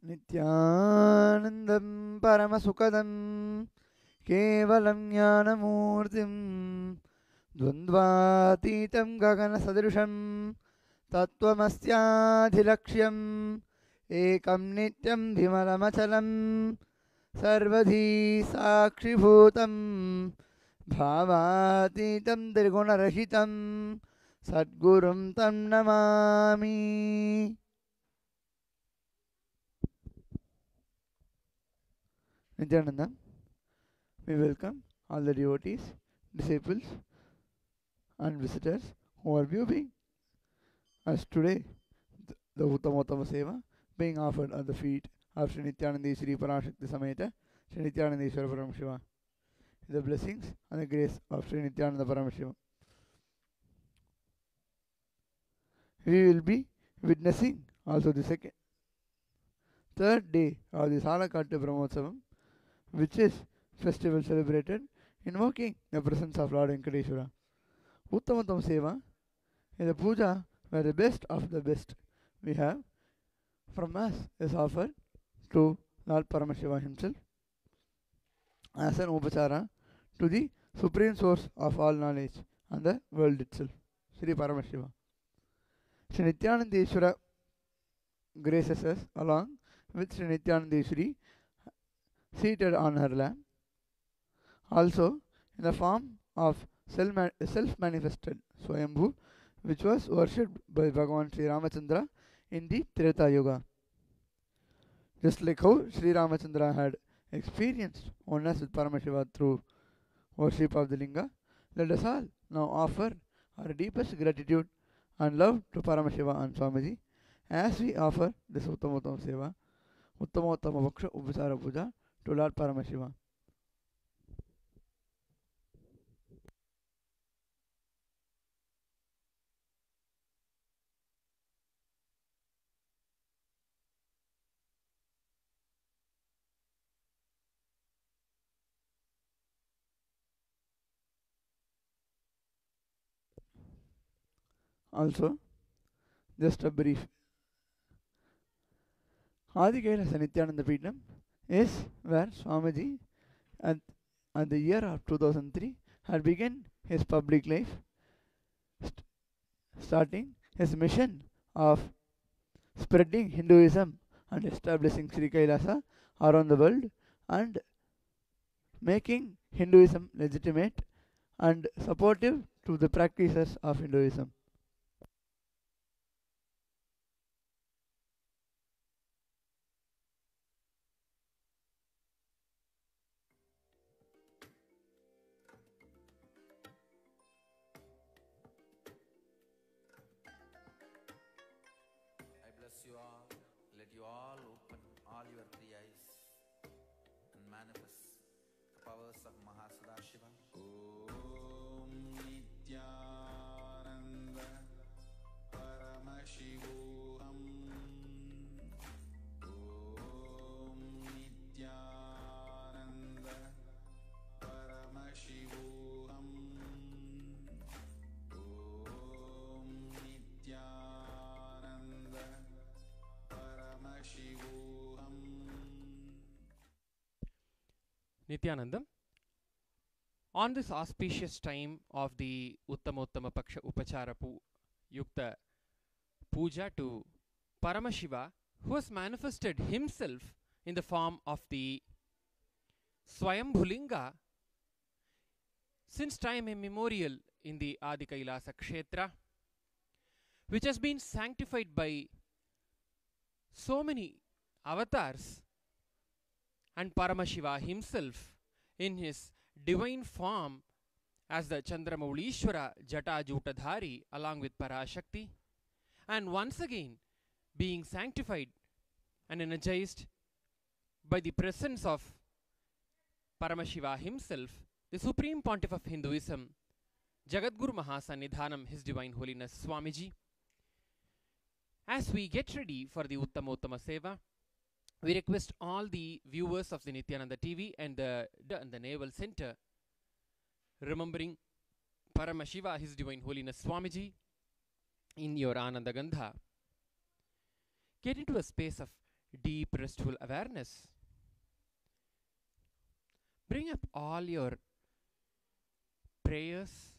नित्यानन्दं परमसुखदं केवलं ज्ञानमूर्तिं द्वन्द्वातीतं गगनसदृशं तत्त्वमस्याधिलक्ष्यम् एकं नित्यं विमलमचलं सर्वधी साक्षिभूतं भावातीतं त्रिगुणरहितं सद्गुरुं तं Namami. Nityananda, we welcome all the devotees, disciples, and visitors who are viewing us today. The Uttamottama Seva being offered at the feet of Sri Nityananda Sri Parashakti Sameta Sri Nityanandeshwara Paramashiva. The blessings and the grace of Sri Nityananda Paramashiva. We will be witnessing also the third day of the Salakattu Brahmotsavam, which is festival celebrated invoking the presence of Lord Venkateshwara. Uttamatam Seva is a puja where the best of the best we have from us is offered to Lord Paramashiva himself as an upachara to the supreme source of all knowledge and the world itself, Sri Paramashiva. Sri Nityanandeshwara graces us along with Sri Nityanandeshwari seated on her lap, also in the form of self-manifested Swayambhu, which was worshipped by Bhagavan Sri Ramachandra in the Treta Yuga. Just like how Sri Ramachandra had experienced oneness with Paramashiva through worship of the Linga, let us all now offer our deepest gratitude and love to Paramashiva and Swamiji as we offer this Uttamottama Seva, Uttamottama Vaksha Upachara Puja to Lord Paramashiva. Also, just a brief. Adi Kailasa Nityananda Peetham is where Swamiji at the year of 2003 had begun his public life, starting his mission of spreading Hinduism and establishing Sri Kailasa around the world and making Hinduism legitimate and supportive to the practitioners of Hinduism. I bless you all. Let you all open all your three eyes and manifest the powers of Mahasadashiva. Om Nityananda Paramashivoham. Om Nityananda Paramashivoham. Om Nityananda Paramashivoham. Nityanandam, on this auspicious time of the Uttamottama Paksha Upachara Yukta Puja to Paramashiva, who has manifested himself in the form of the Swayambhulinga since time immemorial in the Adi Kailasa Kshetra, which has been sanctified by so many avatars, and Paramashiva himself in his divine form as the Chandramaulishwara Jata Jutadhari along with Parashakti, and once again being sanctified and energized by the presence of Paramashiva himself, the Supreme Pontiff of Hinduism, Jagadguru Mahasannidhanam, His Divine Holiness Swamiji. As we get ready for the Uttamottama Seva, we request all the viewers of the Nityananda TV and the Naval Center, remembering Paramashiva, His Divine Holiness Swamiji, in your Ananda Gandha, get into a space of deep restful awareness. Bring up all your prayers,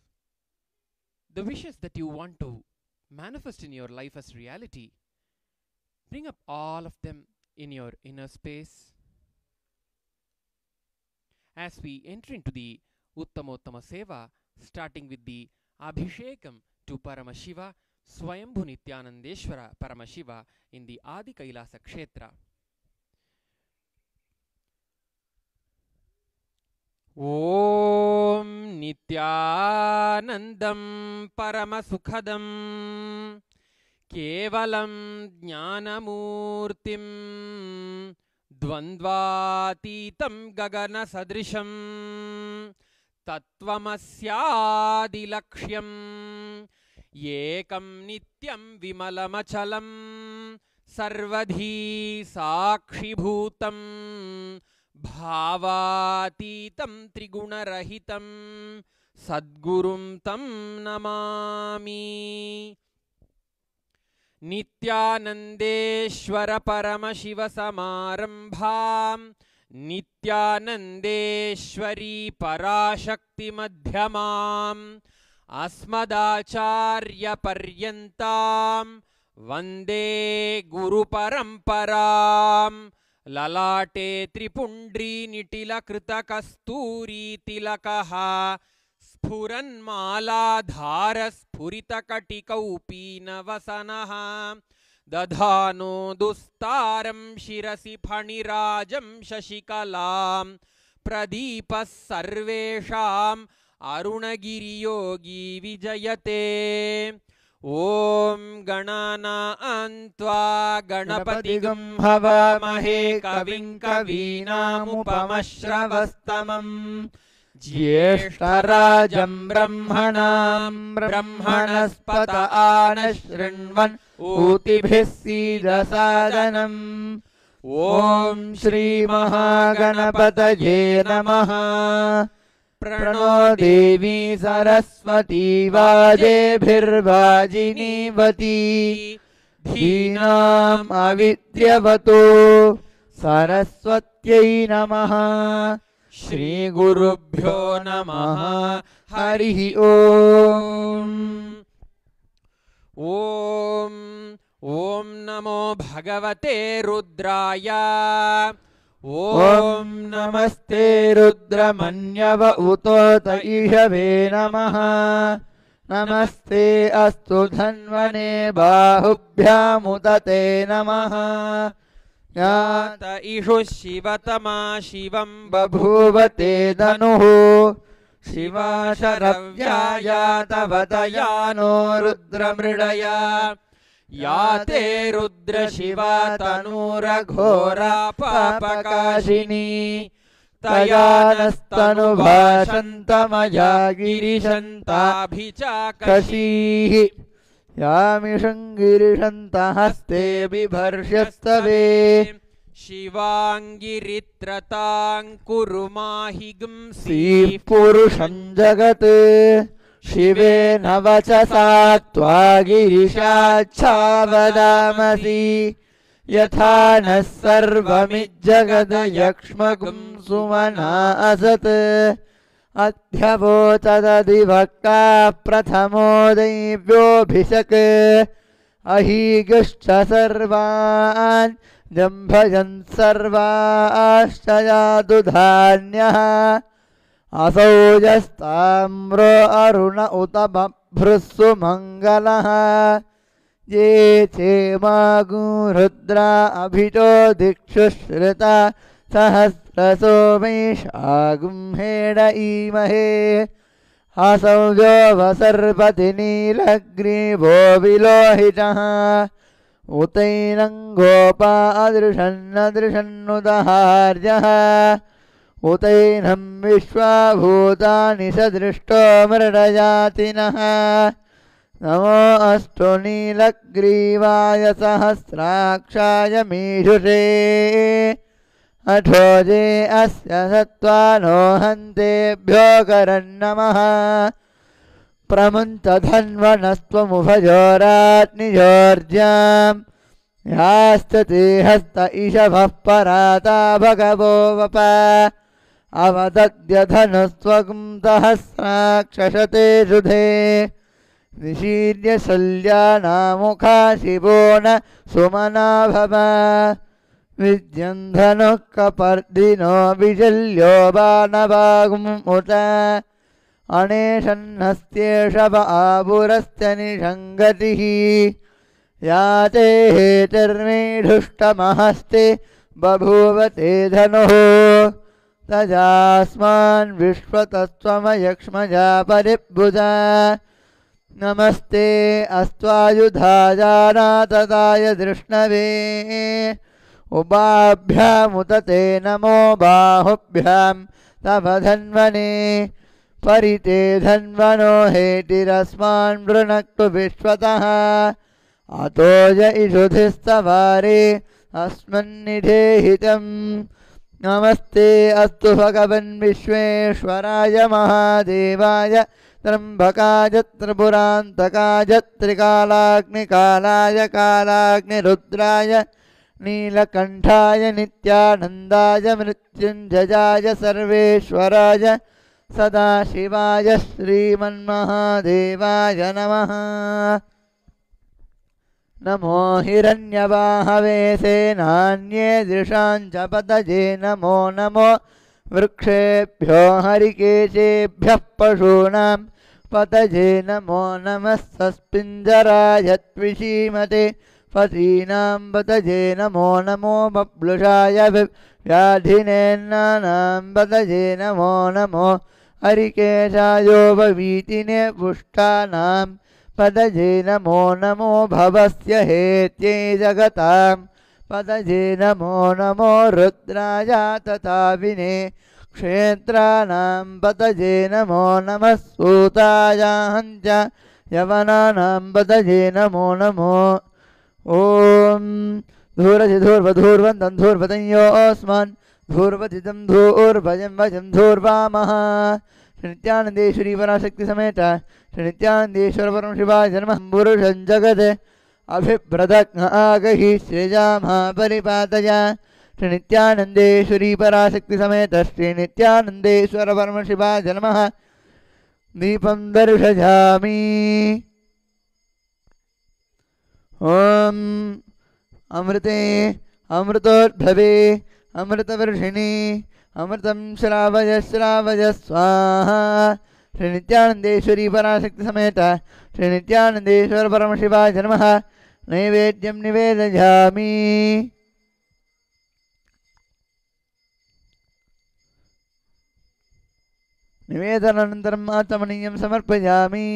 the wishes that you want to manifest in your life as reality. Bring up all of them in your inner space. As we enter into the Uttamottama Seva, starting with the Abhishekam to Paramashiva, Swayambhu Nityanandeshwara Paramashiva in the Adi Kailasa Kshetra. Om Nityanandam Paramasukhadam Kevalam Jnanamurtim Dvandvatitam Gagana Sadrisham Tattvamasyadilakhyam Yekam Nityam Vimalamachalam Sarvadhi Sakshibhutam Bhavatitam Trigunarahitam Sadgurum Tam Namami. Nityanandeshwara Paramashiva Samarambham Nityanandeshwari Parashakti Madhyamam Asmadacharya Paryantam Vande Guru Paramparam Lalate Tripundri Nitila Krita Kasturi Tilakaha Spuran Mala Dhara Spurita Katika Upina Vasanaha Dadhano Dustaram Shirasi Phanirajam Shashikalam Pradipas Sarvesham Arunagiri Yogi Vijayate. Om Ganana Antva Ganapatigam Havamahe Kavim Kavinamupamashravastamam Jyeshtarajam Brahmanam Brahmanaspata Anashrinvan Utibhisida Sadanam. Om Shri Mahaganapataye Namaha. Prano Devi Saraswati Vajebhirvajinivati Dhinam Avidyavato Saraswatyai Namaha. Shri Gurubhyo Namaha. Harihi Om. Om Namo Bhagavate Rudraya. Om Namaste Rudramanyava Utota Ishave Namaha. Namaste Astu Dhanvane Bahubhyamutate Namaha. Yata Ishu Shivatama Shivam Babhuvate Dhanuhu. Shiva Sharavyaya Tavadayano Rudramridaya. Yate Rudra Shiva Tanura Ghora Papakashini. Tayanastanu Bhashantamaya Girishantabhichakashihi. Yamishangirishanta Haste Bibharshastave. Shivangiritratam Kurumahigam Si Purusham Jagat. Shive Navachasa Tva Girishachavadamasi. Yathana Sarvamijjagada Yakshmagum Sumana Asat. Adhyavotadadivakka Prathamo Devyo Bhishak. Ahigascha Sarvan Jambhajan Sarvashchaya Dudhanyaha. Asojastamro Aruna Utababhrusu Mangalaha. Ye Chemagu Rudra Abhito Dikshushrita Sahasraso Meshagum Heda Imahe. Asavyo Vasarpati Nilagrivo Vilohitaha. Utainam Gopa Adrishan Udaharjaha. Utainam Vishwabhutani Sadrishto Mridayatinaha. Namo Astu Nilaggrivaya Sahasrakshaya Mishushe. Athoje Asya Sattvano Hantebhyo Karannamaha. Pramunta Dhanvanastvamupajoratni Jorjam. यास्ते हस्त ईशभः पराता भगवो वप अवदद्यधनुस्त्वं सहस्राक्षशते शुधे निशीर्य शल्यानामुखा शिवो न सुमना भव विद्यन्धनुः कपर्दिनो विशल्यो बाणवागुमुत अनेशन्नस्त्येषव आपुरस्य निषङ्गतिः याते हेतर्मेढुष्टमहस्ते बभूव ते धनुः तजास्मान् विश्वतत्त्वमयक्ष्मजा परिबुधा नमस्ते अस्त्वायुधाजानातताय धृष्णवे उभाभ्यामुत ते नमो बाहुभ्यां तव धन्वने परिते धन्वनो हेतिरस्मान् वृणक्तु विश्वतः अतो य इषुधिस्तवारे अस्मन्निधेहितम् नमस्ते अस्तु भगवन् विश्वेश्वराय महादेवाय त्र्यम्बकाय त्रिपुरान्तकाय त्रिकालाग्निकालाय कालाग्निरुद्राय नीलकण्ठाय नित्यानन्दाय मृत्युञ्जयाय सर्वेश्वराय सदाशिवाय श्रीमन्महादेवाय नमः। नमो हिरण्यवाहवे सेनान्ये दृशाञ्च पतये नमो नमो वृक्षेभ्यो हरिकेशेभ्यः पशूनां पतये नमो नमः सस्पिञ्जराय त्विषीमते पतीनां पतये नमो नमो बब्लुषाय व्याधिनेन्नानां पतये नमो नमो हरिकेशायोपवीतिने पुष्टानां पतये नमो नमो भवस्य हेत्यै जगतां पतये नमो नमो रुद्राय तथा विने क्षेत्राणां पतये नमो नमः सूतायाहञ्च यवनानां पतये नमो नमो ॐ धूर्वधूर्वधूर्वन्तं धूर्वतयोऽस्मान् धूर्वतितं धूर्भजं भजं धूर्वामः। नित्यानन्देश्वरी पराशक्ति समेत नित्यानन्देश्वर परम शिवाय नमः। पुरुषं जगत् अभिभ्रदग्न आगहि सृजामः परिपातय नित्यानन्देश्वरी पराशक्ति समेत श्री नित्यानन्देश्वर परम शिवाय नमः। दीपं दर्शयामि। ॐ अमृते अमृतोद्भवे अमृतवर्षिणी अमृतं श्रावय श्रावय स्वाहा। श्री नित्यानन्देश्वरी पराशक्ति समेत श्री नित्यानन्देश्वर परम शिवाय नमः। नैवेद्यं निवेदयामि। निवेदनानन्तरम् आचमनीयं समर्पयामि।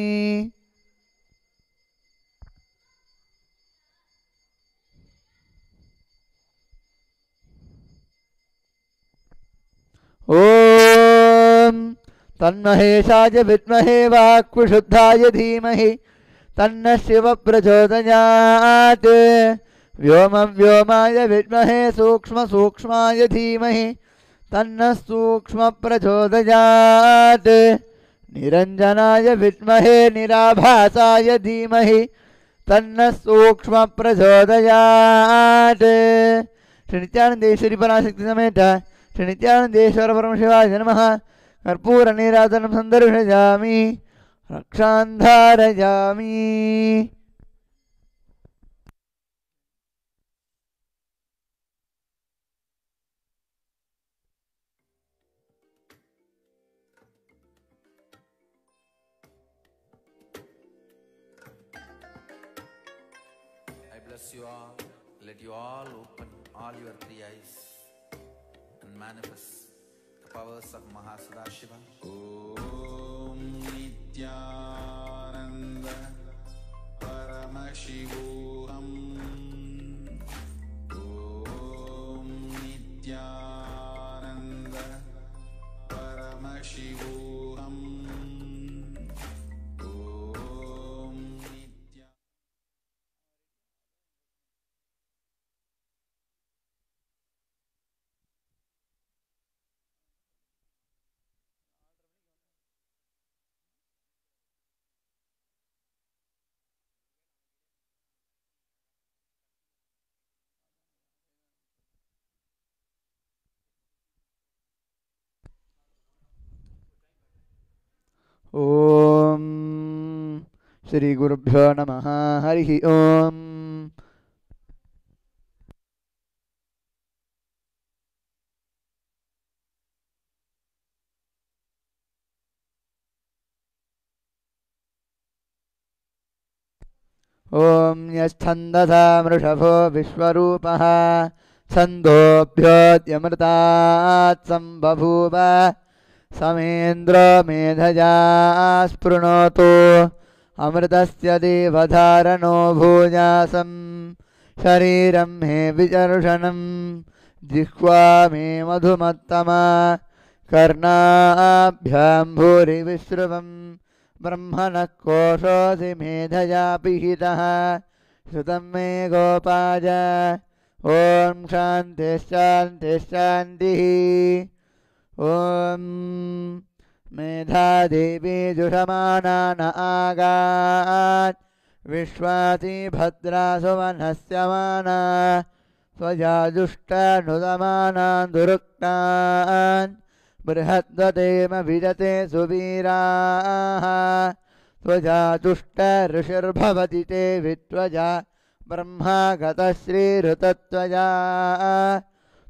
ॐ तन्महेशाय विद्महे वाक्विशुद्धाय धीमहि तन्नः शिवः प्रचोदयात्। व्योमव्योमाय विद्महे सूक्ष्मसूक्ष्माय धीमहि तन्नः सूक्ष्मः प्रचोदयात्। निरञ्जनाय विद्महे निराभासाय धीमहि तन्नः सूक्ष्मः प्रचोदयात्। श्री नित्यानन्देश्वरी पराशक्ति समेत श्री नित्यानन्देश्वर परम शिवाय नमः। कर्पूर नीराजनं सन्दर्शयामि। रक्षां धारयामि। I bless you all. Let you all open all your three eyes and manifest the powers of Mahasudashiva. Om Nityananda Paramashivoham. Om Nityananda Paramashivoham. Om Nityananda. ओम श्री गुरुभ्यो नमः। हरि ओम। ओम यच्छन्दसा मृषभो विश्वरूपः छन्दोभ्योऽद्यमृतात् सम्बभूव समेन्द्रो मेधया स्पृणोतु अमृतस्य देवधारणो भूयासं शरीरं मे विचर्षणं जिह्वा मे मधुमत्तमा कर्णाभ्यां भूरिविश्रुवं ब्रह्मणः कोशोऽसि मेधया पिहितः श्रुतं मे गोपाय। ॐ शान्तिः शान्तिः शान्तिः। ॐ मेधादेवी जुषमाना न आगात् विश्वासी भद्रा सुमनस्य माना स्वजा जुष्टानुदमानान् दुरुक्तान् बृहद्वतेम विजते सुवीराः त्वजा तुष्ट ऋषिर्भवति ते वित्वजा ब्रह्मा गतश्रीऋतत्वजा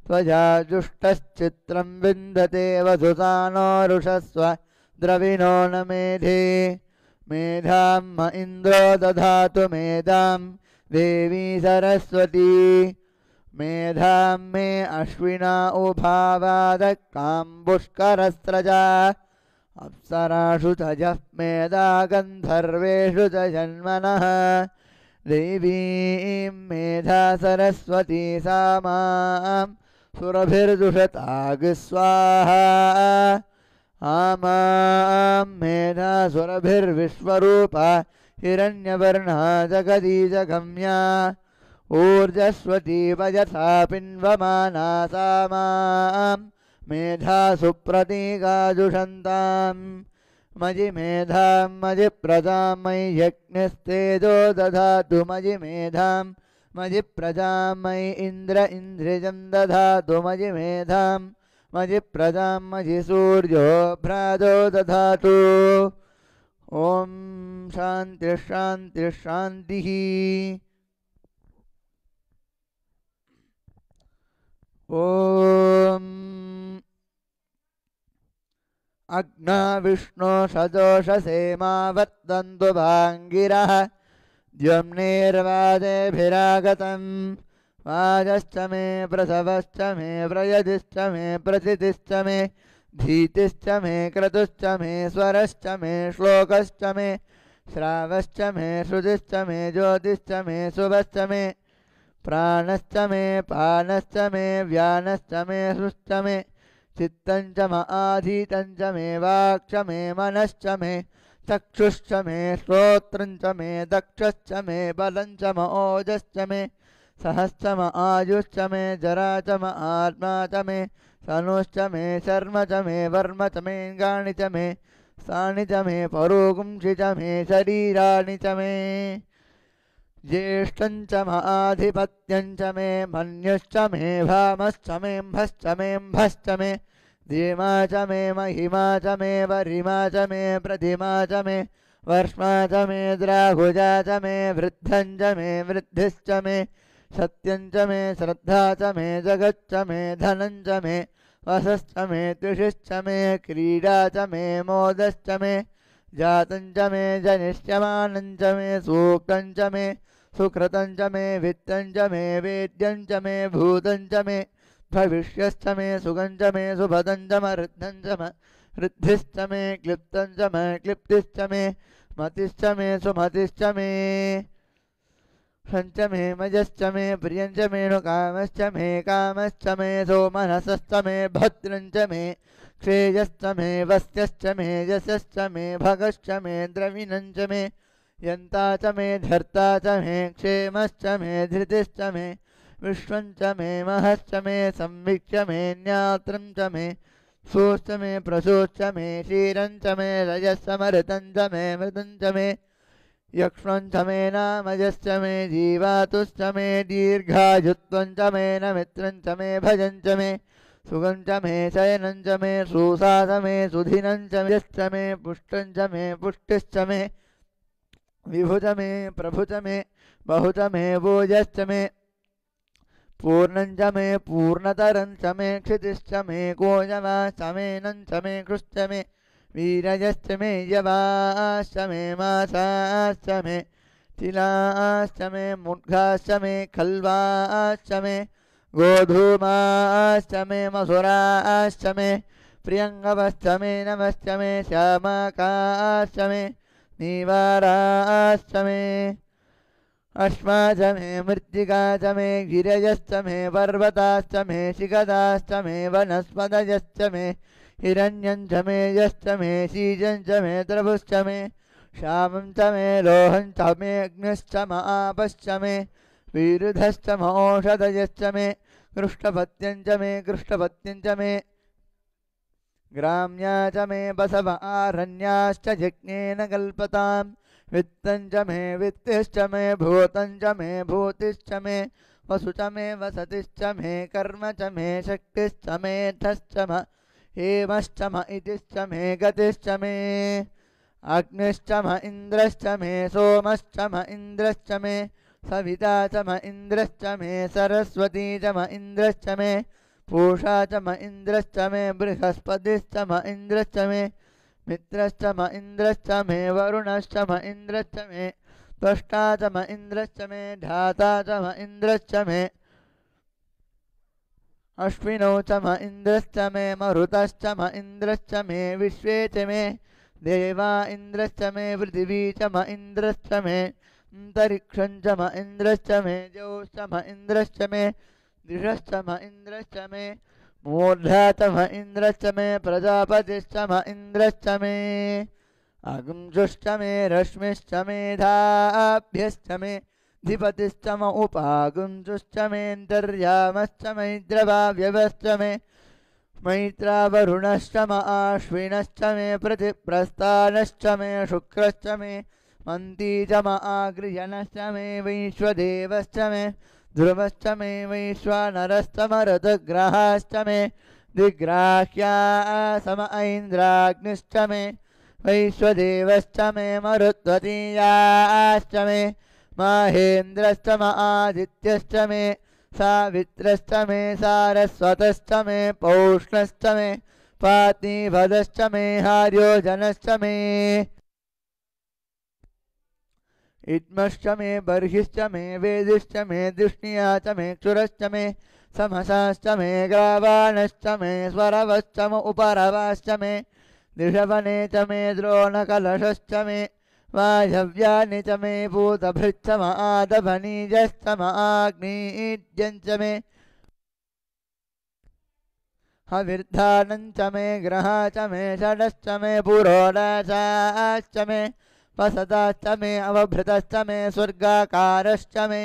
त्वजा जुष्टश्चित्रं विन्दते वसुसानो रुषस्व द्रविणो न मेधे मेधां म इन्द्रो दधातु मेधां देवी सरस्वती मेधां मे अश्विना उभावादः काम्बुष्करस्रजा अप्सराषु तजः मेधा गन्धर्वेषु च जन्मनः देवीं मेधा सरस्वती सा मां सुरभिर्दुषताग स्वाहा आमां मेधा सुरभिर्विश्वरूपा हिरण्यवर्णा जगदीजगम्या ऊर्जस्वती वयसा पिन्वमाना सा मां मेधा सुप्रतीकाजुषन्तां मयि मेधां मयि प्रजां मयि यज्ञस्तेजो दधातु मयि मेधां मयि प्रजां मयि इन्द्र इन्द्रियं दधातु मयि मेधां मयि प्रजां मयि सूर्यो भ्राजो दधातु। ॐ शान्तिः शान्तिः शान्तिः। ॐ अग्ना विष्णो सजोषसेमा वर्तन्तु भाङ्गिरः द्युम्नेर्वाजेभिरागतं वाजश्च मे प्रसवश्च मे प्रयतिश्च मे प्रथितिश्च मे धीतिश्च मे क्रतुश्च मे स्वरश्च मे श्लोकश्च मे श्रावश्च मे श्रुतिश्च मे ज्योतिश्च मे शुभश्च मे प्राणश्च मे पानश्च मे व्यानश्च मे श्रुश्च मे चित्तं च म आधीतं च मे वाक्च मे मनश्च मे चक्षुश्च मे श्रोत्रं च मे दक्षश्च मे बलं च म ओजश्च मे सहश्च म आयुश्च मे जरा च म आत्मा च मे तनुश्च मे शर्म च मे वर्म च मे गाणि च मे स्थानि च मे परोगुंषि च मे शरीराणि च मे ज्येष्ठं च म आधिपत्यं च मे मन्युश्च मे भामश्च मेऽम्भश्च मेऽम्भश्च मे धीमा च मे महिमा च मे वरिमा च मे प्रतिमा च मे वर्ष्मा च मे द्राहुजा च मे वृद्धं च मे वृद्धिश्च मे सत्यं च मे श्रद्धा च मे जगच्च मे धनं च मे वसश्च मे त्विषिश्च मे क्रीडा च मे मोदश्च मे जातं च मे जनिष्यमानं च मे सूक्तं च मे सुकृतं च मे वित्तं च मे वेद्यं च मे भूतं च मे भविष्यश्च मे सुगं च मे सुभदं च म ऋद्धं च म ऋद्धिश्च मे क्लिप्तं च म क्लिप्तिश्च मे मतिश्च मे सुमतिश्च मे षञ्च मे मजश्च मे प्रियं च मे नुकामश्च मे कामश्च मे सोमनसश्च मे भद्रं च मे श्रेयश्च मे वस्यश्च मे यशश्च मे भगश्च मे द्रविणं च मे यन्ता च मे धर्ता च मे क्षेमश्च मे धृतिश्च मे विश्वं च मे महश्च मे संविच्च मे ज्ञात्रं च मे सोश्च मे प्रसोश्च मे क्षीरं च मे रजस्समृतं च मे मृतं च मे यक्ष्मं च मे नामजश्च मे जीवातुश्च मे दीर्घायुत्वं च मे नमित्रं च मे भजं च मे सुगं च मे शयनं च मे सुसा च मे सुधिनं च यश्च मे पुष्टं च मे पुष्टिश्च मे विभु च मे प्रभु च मे बहु च मे भोजश्च मे पूर्णं च मे पूर्णतरं च मे क्षितिश्च मे कोजवाश्च मे नं च मे कृश्च मे वीरयश्च मे यवाश्च मे मासाश्च मे तिलाश्च मे मुद्गाश्च मे खल्वाश्च मे गोधूमाश्च मे मसुराश्च मे प्रियङ्गवश्च मे नमश्च मे श्यामाकाश्च मे नीवाराश्च मे अश्मा च मे मृत्तिका च मे गिरयश्च मे पर्वताश्च मे शिखराश्च मे वनस्पतयश्च मे हिरण्यं च मे यश्च मे शीजं च मे द्रवुश्च मे श्यामं च मे लोहं च मे अग्निश्च म आपश्च मे विरुधश्च म औषधयश्च मे कृष्णपत्यं च मे कृष्णपत्यं च मे ग्राम्या च मे बसव आरण्याश्च यज्ञेन कल्पताम् वित्तं च मे वित्तिश्च मे भूतं च मे भूतिश्च मे वसु च मे वसतिश्च मे कर्म च मे शक्तिश्च मे ठश्च म हेमश्च म इतिश्च मे गतिश्च मे अग्निश्च म इन्द्रश्च मे सोमश्च म इन्द्रश्च मे सविता च म इन्द्रश्च मे सरस्वती च म इन्द्रश्च मे पूषा च म इन्द्रश्च मे बृहस्पतिश्च म इन्द्रश्च मे मित्रश्च म इन्द्रश्च मे वरुणश्च म इन्द्रश्च मे त्वष्टा च म इन्द्रश्च मे धाता च म इन्द्रश्च मे अश्विनौ च म इन्द्रश्च मे मरुतश्च म इन्द्रश्च मे विश्वे च मे देवा इन्द्रश्च मे पृथिवी च म इन्द्रश्च मे अन्तरिक्षं च म इन्द्रश्च मे द्यौश्च म इन्द्रश्च मे दिशश्च म इन्द्रश्च मे मूर्धा च म इन्द्रश्च मे प्रजापतिश्च म इन्द्रश्च मे अगुंजुश्च मे रश्मिश्च मेधाभ्यश्च मे धिपतिश्च म उपागुंजुश्च मेऽन्तर्यामश्च मैद्रवाव्यवश्च मे मैत्रावरुणश्च म आश्विनश्च मे प्रतिप्रस्थानश्च मे शुक्रश्च मे मन्ती च म आगृजनश्च मे वैश्वदेवश्च मे ध्रुवश्च मे वैश्वानरश्च मरुतग्रहाश्च मे दिग्राह्या सम ऐन्द्राग्निश्च मे वैश्वदेवश्च मे मरुत्वतीयाश्च मे माहेन्द्रश्च म आदित्यश्च मे सावित्रश्च मे सारस्वतश्च मे पौष्णश्च मे पातिभदश्च मे हार्योजनश्च मे इद्मश्च मे बर्हिश्च मे वेदिश्च मे दुष्णिया च मे क्षुरश्च मे समसाश्च मे ग्रावाणश्च मे स्वरवश्च म उपरवाश्च मे दिशवने च मे द्रोणकलशश्च मे वायव्यानि च मे भूतभृच्च म आदभनीजश्च म आग्नेयं च मे हविर्धानं च मे ग्रहा च मे षडश्च मे पुरोडाशाश्च मे वसताश्च मे अवभृतश्च मे स्वर्गाकारश्च मे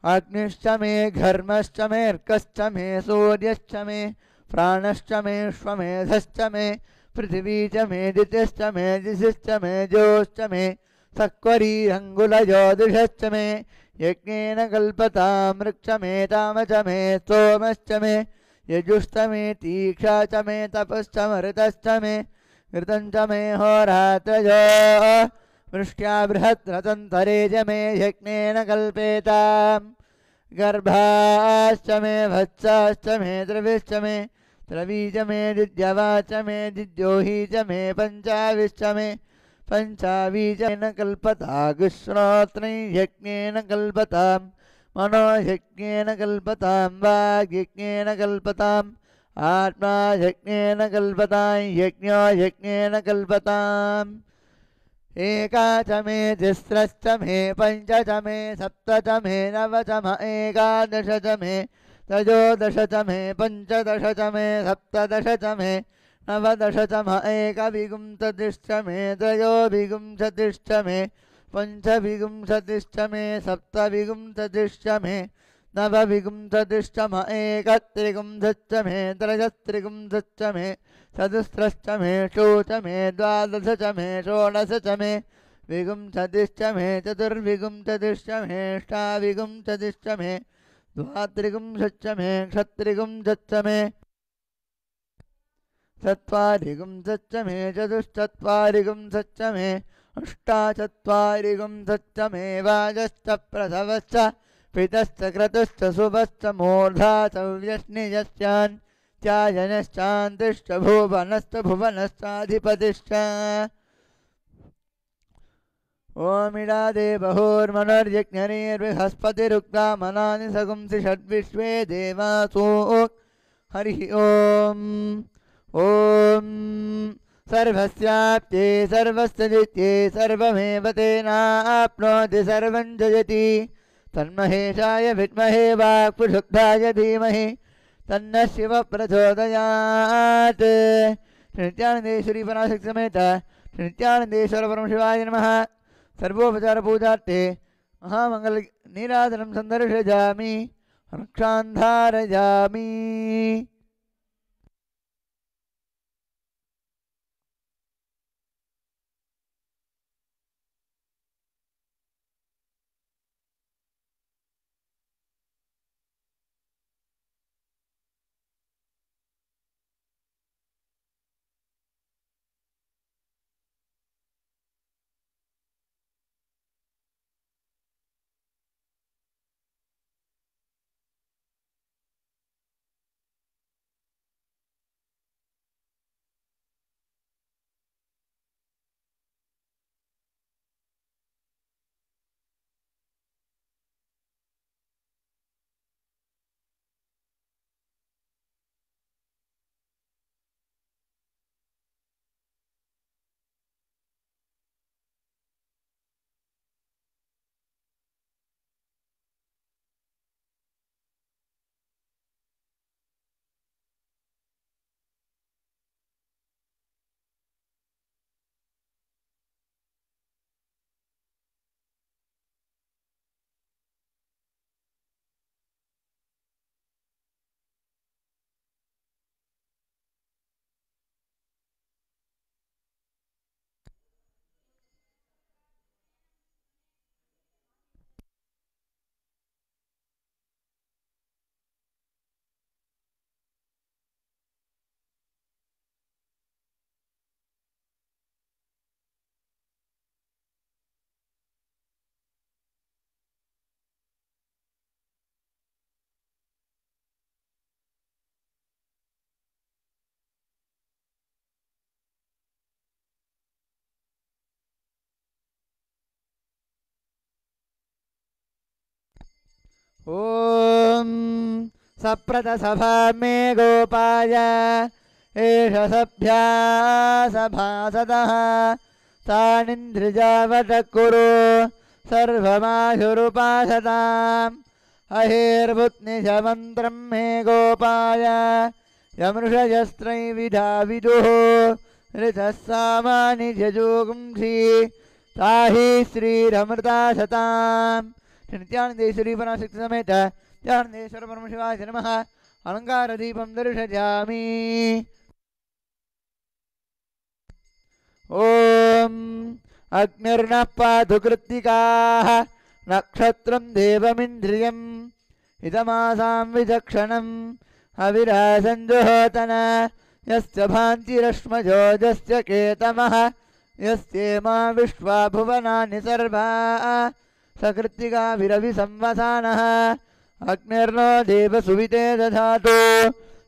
अग्निश्च मे घर्मश्च मे अर्कश्च मे सूर्यश्च मे प्राणश्च मे श्वमेधश्च मे पृथिवी च मे दितिश्च मे दिशिश्च मे जोश्च मे सक्वरीरङ्गुलज्योतिषश्च मे यज्ञेन कल्पतां वृक्ष मे ताम च मे स्तोमश्च मे यजुश्च मे तीक्षा च मे तपश्च मरुतश्च मे घृतं च मे होरात्रयो वृष्ट्या बृहद्रतन्तरे च मे यज्ञेन कल्पेताम् गर्भाश्च मे वत्साश्च मे द्रविश्च मे द्रवी च मे दिद्यवा च मे दिद्योही च मे पञ्चाविश्च मे पञ्चावी च न कल्पता गुश्रोत्रै यज्ञेन कल्पताम् मनो यज्ञेन कल्पतां वाग्यज्ञेन कल्पताम् आत्मा यज्ञेन कल्पतां यज्ञो यज्ञेन कल्पताम् एका च मे तिस्रश्च मे पञ्च च मे सप्त च मे नव च म एकादश च मे त्रयोदश च मे पञ्चदश च मे सप्तदश च मे नवदश च म एकविंशतिश्च मे त्रयोविंशतिश्च मे पञ्चविंशतिश्च मे सप्तविंशतिश्च मे नवविंशतिश्च म एकत्रिंशच्च मे त्रयस्त्रिंशच्च मे चतुस्रश्च मे षोच मे द्वादश च मे षोडश च मे विंशतिश्च मे चतुर्विंशतिश्च मे अष्टाविंशतिश्च मे द्वात्रिकं षच्च मे क्षत्रिकं षच्च मे चत्वारिकं षच्च मे चतुश्चत्वारिकं षच्च मे अष्टाचत्वारिकं षच्च मे वाजश्च प्रसवश्च पितश्च क्रतुश्च शुभश्च मूर्धा च व्यश्नियश्चान्त्यायनश्चान्तिश्च भुवनश्च भुवनश्चाधिपतिश्च ओमिडा देवहोर्मनर्यज्ञनेर्बृहस्पतिरुक्ता मनानि सगुंसि षड्विश्वे देवासो हरिः ओम् ॐ सर्वस्याप्ते सर्वस्य जित्ये सर्वमेव तेनाप्नोति सर्वं जयति तन्महेशाय विद्महे वाक्पुरुषाय धीमहि तन्नः शिवः प्रचोदयात्। नित्यानन्देश्वरी पराशक्ति समेत नित्यानन्देश्वर परमशिवाय नमः। सर्वोपचार पूजार्थे महामंगल नीराजनं सन्दर्शयामि रक्षां धारयामि। ॐ सप्रतसभा मे गोपाय एष सभ्या सभासदः तानिन्द्रिजावत कुरु सर्वमाशुरुपासताम् अहेर्भुत्निशमन्त्रं मे गोपाय यमृषयस्त्रैविधा विदुः ऋतः सामानि जजोगुंसि ताहि श्रीरमृता शताम्। नित्यानन्देश्वरी पराशक्ति समेत नित्यानन्देश्वर परमशिवाय नमः। अलंकार दीपं दर्शयामि। ओम अग्निर्नः पातु कृत्तिकाः नक्षत्रं देवमिन्द्रियम् इदमासां विचक्षणं हविरासञ्जुहोतन यस्य भान्तिरश्मजोजस्य केतमः यस्येमा विश्वा भुवनानि सर्वा सकृत्तिका विरवि संवसानः अग्निर्नो देव सुविते दधातु।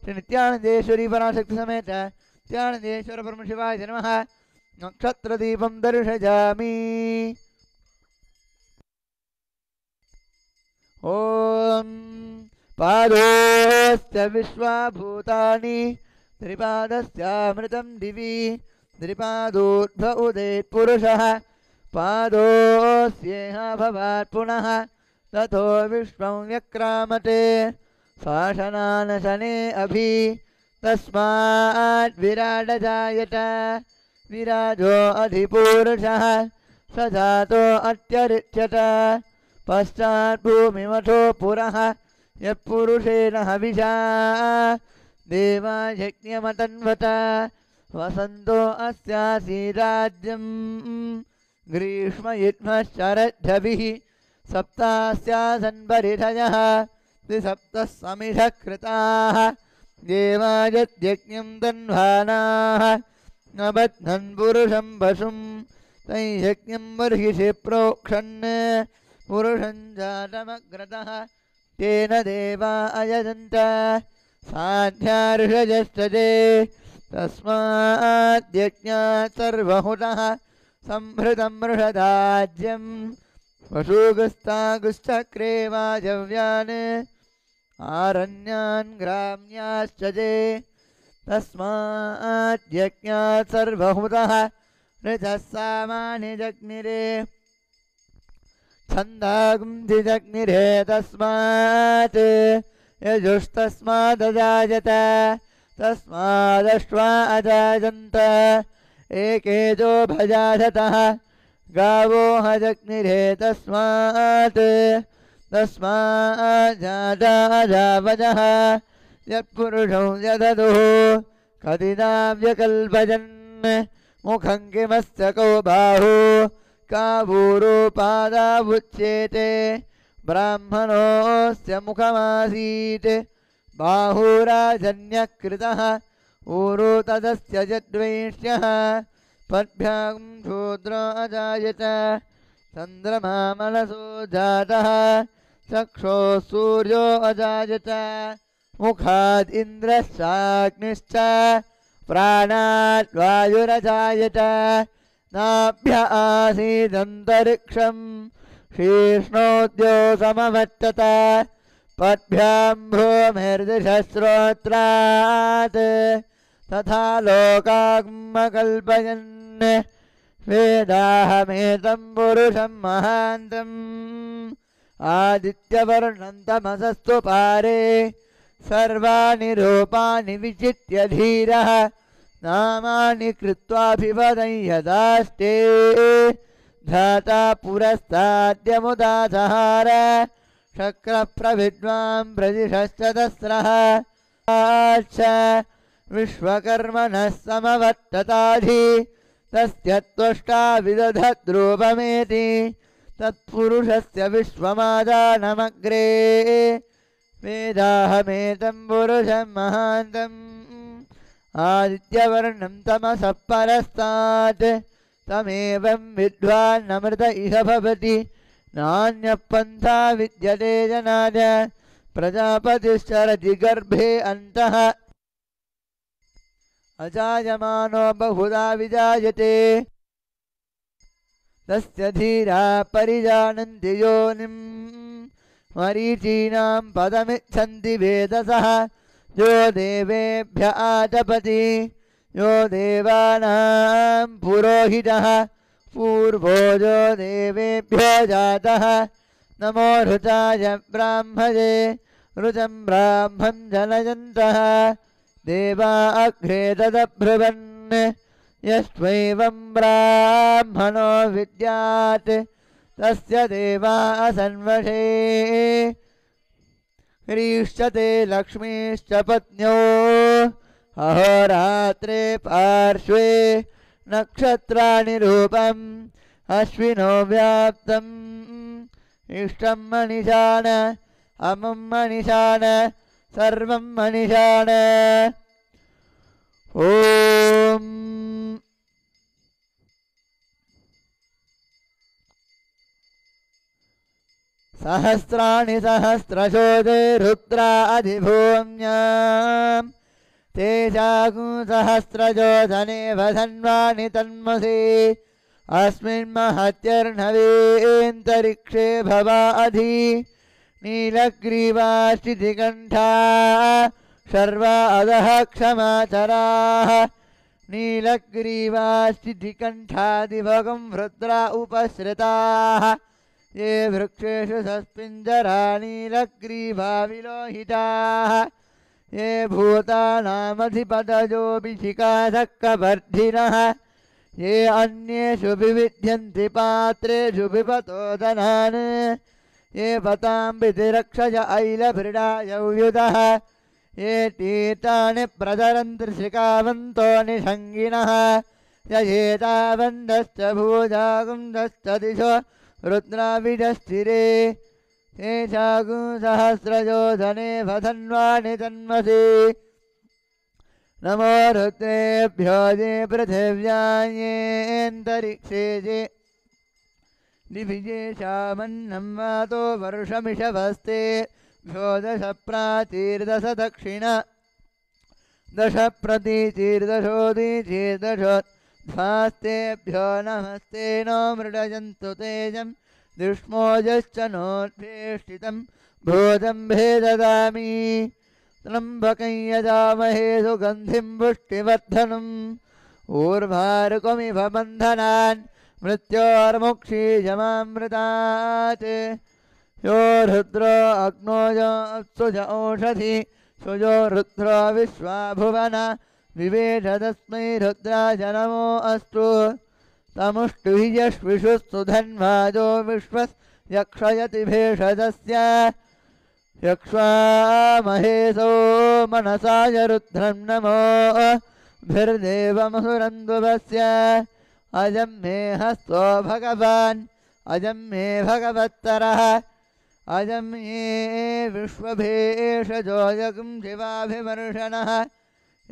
श्री नित्यानन्देश्वरी पराशक्ति समेत नित्यानन्देश्वर परमशिवाय नमः। नक्षत्र दीपं दर्शयामि। ओम पादोस्य विश्वाभूतानि त्रिपादस्यामृतं दिवि त्रिपादोर्ध्व उदेत् पुरुषः पादोस्येह भवात् पुनः ततो विश्वं व्यक्रामते शासनानशने अभि तस्मात् विराट जायत विराजो अधिपुरुषः स जातो अत्यरिच्यत पश्चात् भूमिमथो पुरः यत्पुरुषेण हविषा देवा यज्ञमतन्वत वसन्तो अस्यासीराज्यम् ग्रीष्म युष्मश्चरद्धभिः सप्तास्यासन् परिधयः द्विसप्तः समिधः कृताः देवायज्ञं तन्वानाः न बध्नन् पुरुषं पशुं तैयज्ञं बर्हिषि प्रोक्षन् पुरुषं जातमग्रतः तेन देवा अयजन्त साध्यार्षजष्टजे तस्माद्यज्ञात् सर्वहुतः संहृतं मृषदाज्यं पशुगस्तागुश्चक्रे वाजव्यान् आरण्यान् ग्राम्याश्चजे तस्माद्यज्ञात् सर्वहुतः ऋचः सामानि जग्निरे छन्दागुंसि जग्निरे तस्मात् यजुस्तस्मादजायत तस्मादश्वा अजायन्त एकेजो भजाधतः गावो हजग्निरे तस्मात् तस्माज्जाता अजावजः यत्पुरुषौ यदधुः कदिनां व्यकल्पयन् मुखं किमस्य कौ बाहु कावूरोपादावुच्येते ब्राह्मणोऽस्य मुखमासीत् बाहुराजन्यः कृतः ऊरो तदस्य जद्वैष्यः पद्भ्यां शूद्रो अजायत चन्द्रमा मनसो जातः चक्षुः सूर्यो अजायत मुखाद् इन्द्रश्चाग्निश्च प्राणात् वायुरजायत नाभ्य आसीदन्तरिक्षं शीर्ष्णोद्यो समवर्तत पद्भ्यां भूमिर्दिशस्रोत्रात् तथा लोकागमकल्पयन् वेदाहमेतं पुरुषं महान्तम् आदित्यवर्णं तमसस्तु पारे सर्वाणि रूपाणि विचित्य धीरः नामानि कृत्वाभिवदं यदास्ते धाता पुरस्ताद्यमुदासहार शक्रप्रविद्वां प्रदिशश्चतस्रः विश्वकर्मणः समवर्तताधि तस्य त्वष्टा विदधद्रूपमेति तत्पुरुषस्य विश्वमादानमग्रे वेदाहमेतं पुरुषं महान्तम् आदित्यवर्णं तमसः परस्तात् तमेवं विद्वान्नमृत इह भवति नान्यः पन्था विद्यते जनाय प्रजापतिश्चरति गर्भे अन्तः अजायमानो बहुधा विजायते तस्य धीरा परिजानन्ति योनिं मरीचीनां पदमिच्छन्ति वेदसः यो देवेभ्य आतपति यो देवानां पुरोहितः पूर्वो यो देवेभ्यो जातः नमो ऋचाय ब्राह्मणे ऋचं ब्राह्मं जनयन्तः देवा अग्रे तदब्रुवन् यस्त्वैवं ब्राह्मणो विद्यात् तस्य देवा असन्वशे ह्रीश्चते लक्ष्मीश्च पत्न्यो अहोरात्रे पार्श्वे नक्षत्राणि रूपम् अश्विनो व्याप्तम् इष्टं मनिषाण अमं मनिषाण सर्वं मनिषाण ॐ सहस्राणि सहस्रशोदे रुद्रा अधिभूम्यां तेषां सहस्रजोधने वधन्वानि तन्मसि अस्मिन् महत्यर्णवेऽन्तरिक्षे भवा अधि नीलग्रीवाश्चितिकण्ठा शर्वा अधः क्षमाचराः नीलग्रीवाश्चितिकण्ठादिभगं रुद्रा उपसृताः ये वृक्षेषु सस्पिञ्जरा नीलग्रीवा विलोहिताः ये भूतानामधिपतयोऽभिषिकाधक्कवर्धिनः ये अन्येषु विविध्यन्ति पात्रेषु विपतोदनान् ये पताम्बितिरक्षय ऐलभृडायव्युधः ये तीर्थानि प्रचरन्ति श्रिकावन्तो निषङ्गिनः ययेतावन्दश्च भूजागुन्दश्च दिशो रुद्राविजस्थिरे ते चागुंसहस्रयोधने वधन्वानि तन्मसि नमो रुद्रेभ्यो ये पृथिव्यायेऽन्तरिक्षे ये दिविजे शामन्नं वातो वर्षमिषभस्ते भ्यो दश प्राचीर्दश दक्षिण दश प्रतीचीर्दशोदीचीर्दशोद्भास्तेभ्यो नमस्ते नो मृडयन्तु तेजं दुष्मोजश्च नोद्वेष्टितं भोजम्भे ददामि त्र्यम्बकं यजामहे सुगन्धिं पुष्टिवर्धनम् ऊर्ध्वारुकमिव बन्धनान् मृत्योर्मुक्षीयमामृतात् यो रुद्रो अग्नो सुज ओषधि सुजो रुद्रो विश्वा भुवन विवेश तस्मै रुद्राय नमो अस्तु तमुष्टुहियश्विषुस्तु धन्वाजो विश्वस्यक्षयति भेषजस्य यक्ष्वामहेशो मनसाय रुद्रं नमो भिर्देवमसुरन्दुवस्य अजं मे हस्तो भगवान् अजं मे भगवत्तरः अजं ये विश्वभेषजो जगं शिवाभिमर्शनः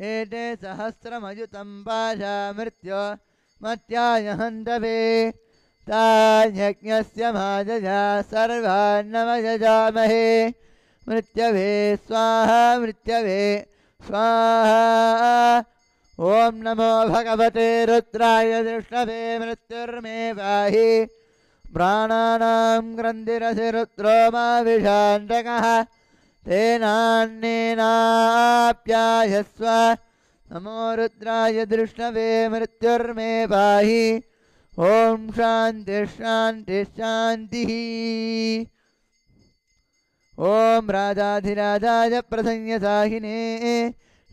एते सहस्रमयुतं पाशा मृत्यो मत्याय हन्तवे तान्यज्ञस्य माजया सर्वान्नमयजामहे मृत्यवे स्वाहा मृत्यवे स्वाहा ॐ नमो भगवते रुद्राय दृष्टवे मृत्युर्मे पाहि प्राणानां ग्रन्थिरसि रुद्रो मा विषाण्डकः तेनान्नेनाप्यायस्व नमो रुद्राय दृष्टवे मृत्युर्मे पाहि ॐ शान्तिः शान्तिः शान्तिः ॐ राजाधिराजाय प्रसंयसाहिने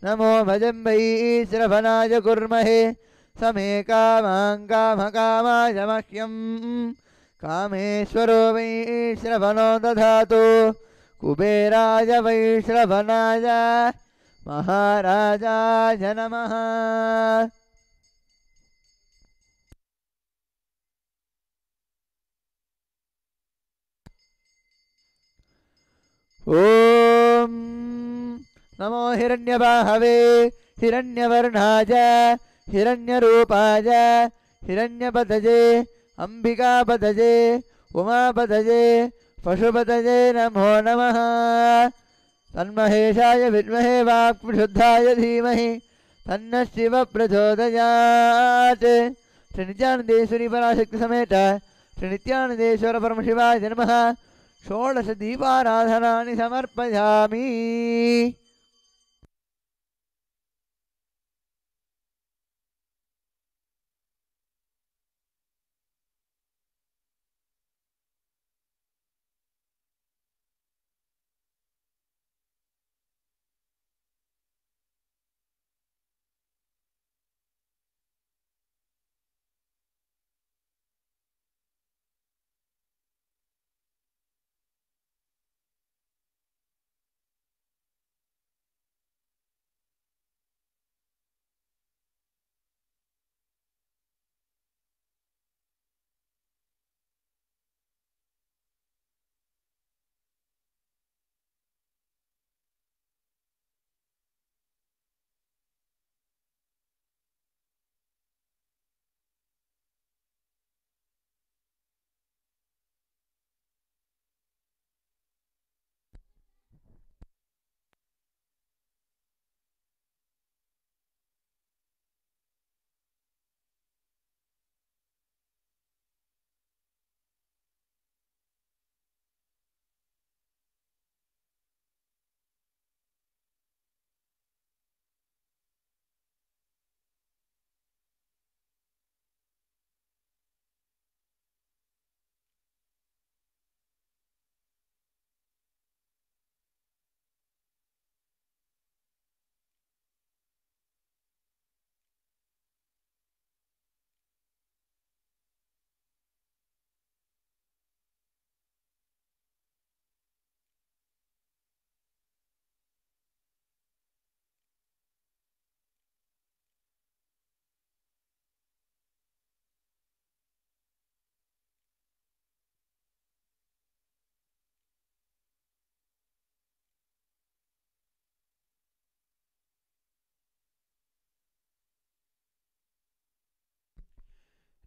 नमो भजम्बै श्रवणाय कुर्महे समे कामां कामकामाय मह्यं कामेश्वरो वै श्रवणो दधातु कुबेराय वै श्रवणाय महाराजाय नमः ॐ नमो हिरण्यबाहवे हिरण्यवर्णाय हिरण्यरूपाय हिरण्यपतये अंबिकापतये उमापतये पशुपतये नमो नमः तन्महेशाय विद्महे वाक्प्रशुद्धाय धीमहि तन्नः शिवः प्रचोदयात् श्रीनित्यानन्देश्वरी पराशक्ति समेत श्रीनित्यानन्देश्वर परमशिवाय नमः 16 दीपाराधनानि समर्पयामि।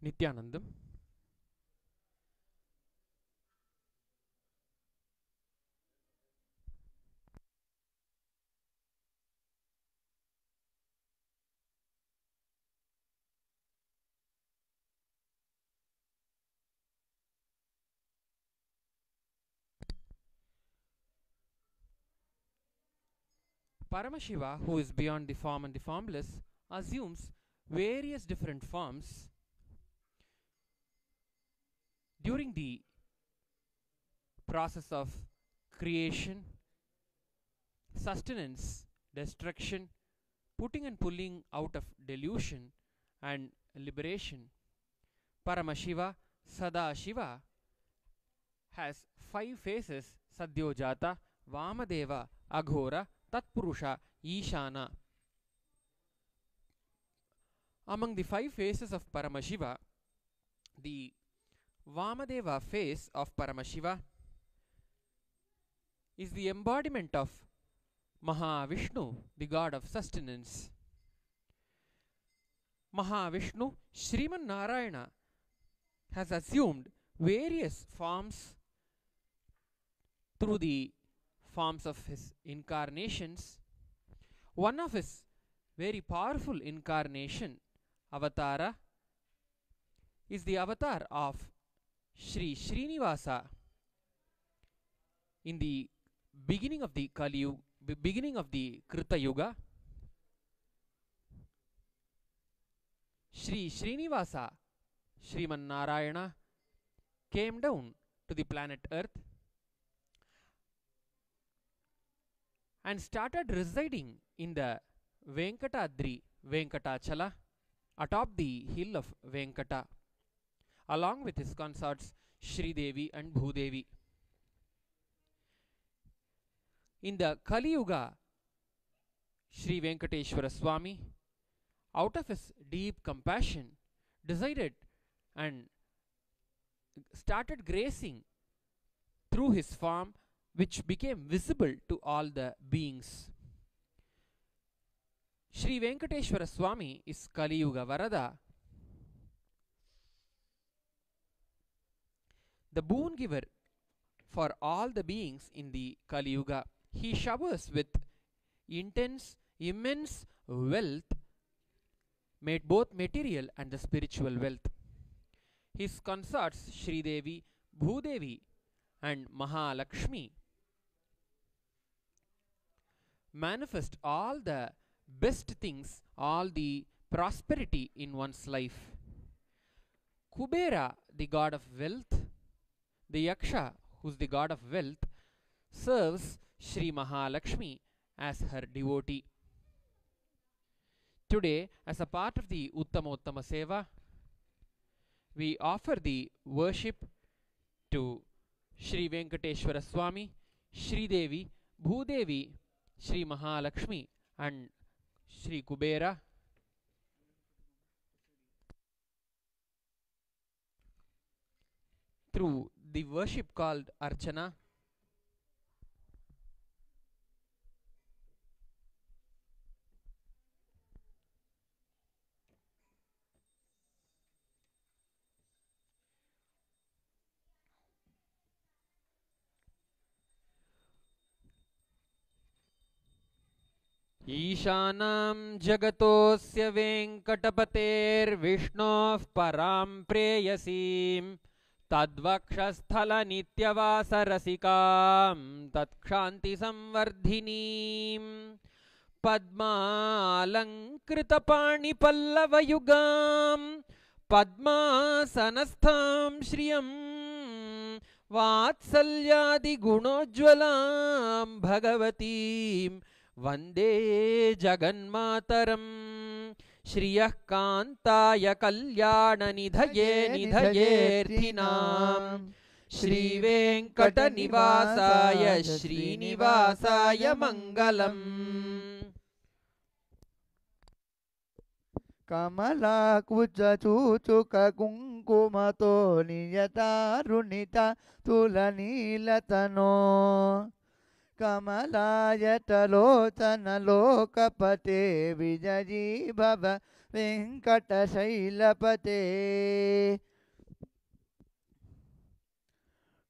Nityanandam. Paramashiva, who is beyond the form and the formless, assumes various different forms during the process of creation, sustenance, destruction, putting and pulling out of delusion, and liberation. Paramashiva, Sadashiva, has 5 faces: Sadyojata, Vamadeva, Aghora, Tatpurusha, Ishana. Among the 5 faces of Paramashiva, the Vamadeva face of Paramashiva is the embodiment of Mahavishnu, the god of sustenance. Mahavishnu, Sriman Narayana, has assumed various forms through the forms of his incarnations. One of his very powerful incarnation, Avatara, is the avatar of Sri Srinivasa in the beginning of the Kali Yuga, beginning of the Krita Yuga. Sri Srinivasa, Sriman Narayana, came down to the planet Earth and started residing in the Venkatadri, Venkatachala, atop the hill of Venkata, along with his consorts Sri Devi and Bhudevi. In the Kali Yuga, Sri Venkateshwara Swami, out of his deep compassion, decided and started gracing through his form, which became visible to all the beings. Sri Venkateshwara Swami is Kali Yuga Varada, the boon giver for all the beings in the Kali Yuga. He showers with intense, immense wealth, made both material and the spiritual wealth. His consorts Sri Devi, Bhudevi and Mahalakshmi manifest all the best things, all the prosperity in one's life. Kubera, the god of wealth, the Yaksha, who's the god of wealth, serves Sri Mahalakshmi as her devotee. Today, as a part of the Uttama Seva, we offer the worship to Sri Venkateshwara Swami, Sri Devi, Bhudevi, Sri Mahalakshmi and Sri Kubera. Through the worship called Archana. ईशानां जगतोऽस्य वेङ्कटपतेर्विष्णोः परां प्रेयसीं तद्वक्षस्थलनित्यवासरसिकां तत्क्षान्तिसंवर्धिनीं पद्मालङ्कृतपाणिपल्लवयुगां पद्मासनस्थां श्रियं वात्सल्यादिगुणोज्ज्वलां भगवतीं वन्दे जगन्मातरं श्रियः कान्ताय कल्याणनिधये निधयेऽर्थिनां श्रीवेङ्कटनिवासाय श्रीनिवासाय मङ्गलम्। कमलाकुचूचुककुङ्कुमतो नियतारुणिता तुलनीलतनो कमलायतलोचन लोकपते विजयी भव वेङ्कटशैलपते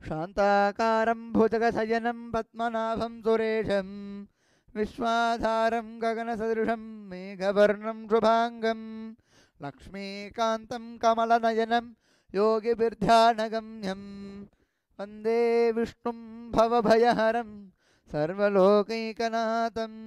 शान्ताकारं भुजगशयनं पद्मनाभं सुरेशं विश्वाधारं गगनसदृशं मेघवर्णं शुभाङ्गं लक्ष्मीकान्तं कमलनयनं योगिभिर्ध्यानगम्यं वन्दे विष्णुं भवभयहरं सर्वलोकैकनाथम्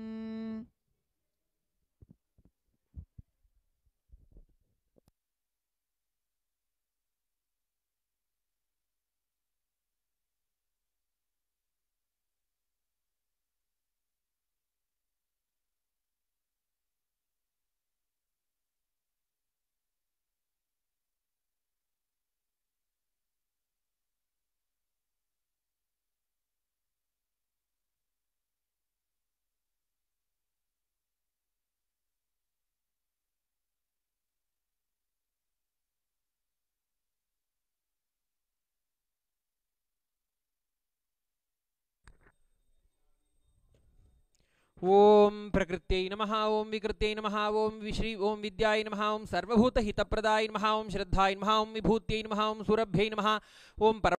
ओम प्रकृत्यै नमः, ओम विकृत्यै नमः, ओम विश्री ओम विद्याय नमः, ओम सर्वभूतहितप्रदाय नमः, ओम श्रद्धाय नमः, ओम विभूत्यै नमः, ओम सुरभ्यै नमः, ओम